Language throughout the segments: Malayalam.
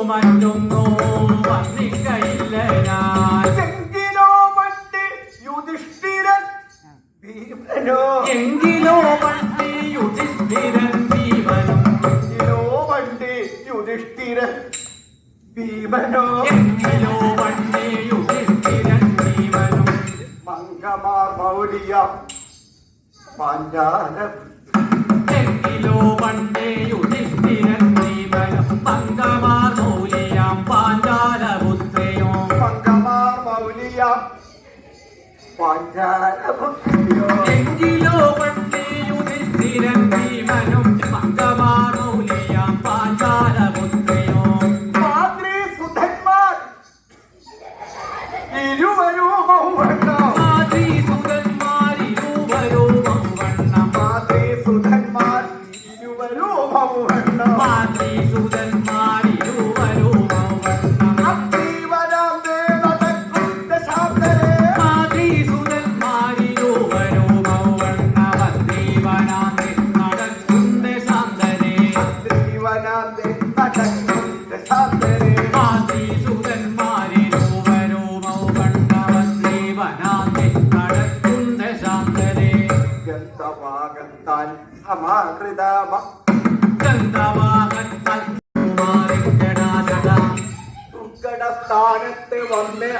മറ്റൊന്നോ വർണ്ണിക്കയില്ല ഞാൻ. എങ്കിലോ പണ്ട് യുധിഷ്ഠിരൻ ഭീമനോ എങ്കിലോ പണ്ട് യുധിഷ്ഠിരൻ ഭീമനും എങ്കിലോ പണ്ട് യുധിഷ്ഠിരൻ ഭീമനോ എങ്കിലോ പണ്ട് യുധിഷ്ഠിരൻ ഭീമനും മംഗമാർ മൗലിയ പാഞ്ചാല എങ്കിലോ പണ്ട് യുധിഷ്ഠിരൻ ഭീമനും പങ്കമാർ മൗലിയാം പാഞ്ചാലപുത്രയോ മംഗമാർ മൗലിയ പാഞ്ചാലപുത്രിയോ എങ്കിലോ പണ്ട് യുധിഷ്ഠിരൻ ഭീമനും പങ്കമാർ മൗലിയാം പാഞ്ചാലപുത്രയോ മാതൃസുധന്മാർ ഇരുവരും മൗവണ്ണം മാതൃസുതന്മാരിരുവരോ മൗവണ്ണം മാതൃസുധന്മാർ ഇരുവരും മൗവണ്ണം മാതൃസുതന്മാരിരുവരോ മൗവണ്ണം അഗ്നിവനം ദേവതക്കും ദശാന്തരേ മാതൃസുതന്മാരിരുവരോ മൗവണ്ണം അഗ്നിവനാന്തി നടക്കുന്ന ശാന്തരേ അഗ്നിവനം ദേവതക്കും ദശാന്തരേ മാതൃസുതന്മാരിരുവരോ മൗവണ്ണം അഗ്നിവനാന്തി നടക്കുന്ന ശാന്തരേ ഗന്ധഭാഗത്താൽ സമാഹൃതമ ഗന്ധവാഹത്താൽ കുമാരിക്കടാശട ദുർഘടസ്ഥാനത്ത് വന്ന്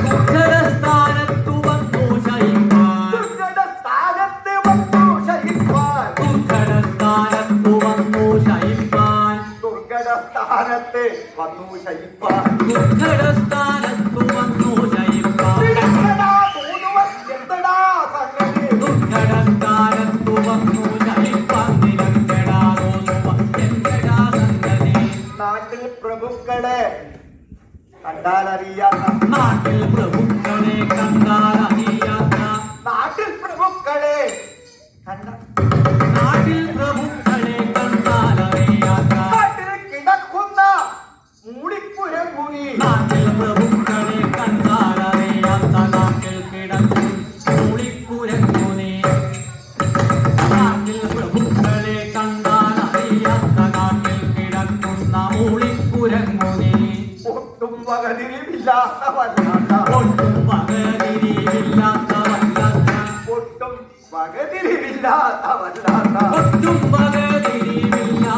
ദുർഘടസ്ഥാനത്തു വന്നു ശയിപ്പാൻ ദുർഘടസ്ഥാനത്ത് വന്നു ശയിപ്പാൻ ദുർഘടസ്ഥാനത്തു വന്നു ശയിപ്പാൻ ദുർഘടസ്ഥാനത്ത് വന്നു ശയിപ്പാൻ ദുർഘടസ്ഥാനത്തു വന്നു ശയിപ്പാൻ വിടക്കടാ തോന്നുവൻ എന്തടാ സംഗതി ദുർഘടസ്ഥാനത്തു വന്നു ശയിപ്പാൻ നിലങ്കടാതോന്നുവ എന്തടാ സംഗതി നാട്ടിൽ പ്രഭുക്കളെ കണ്ടാലറിയാത്ത നാട്ടിൽ പ്രഭുക്കളെ കണ്ടാലറിയാത്ത നാട്ടിൽ പ്രഭുക്കളെ കണ്ട നാട്ടിൽ പ്രഭുക്കളെ കണ്ടാലറിയാത്ത നാട്ടിൽ കിടക്കുന്ന മൂടിപ്പുരങ്ങുനി നാട്ടിൽ പ്രഭുക്കളെ കണ്ടാലറിയാത്ത നാട്ടിൽ കിടക്കും മൂളിപ്പുരങ്ങുനി നാട്ടിൽ പ്രഭുക്കളെ കണ്ടാലറിയാത്ത നാട്ടിൽ കിടക്കുന്ന മൂളിപ്പുരങ്ങുനി ഒട്ടും വകതിരിവില്ലാത്ത വല്ലാത്ത ഒട്ടും പകതിരിവില്ലാത്ത വല്ലാത്ത ഒട്ടും വകതിരിവില്ലാത്ത വല്ലാത്ത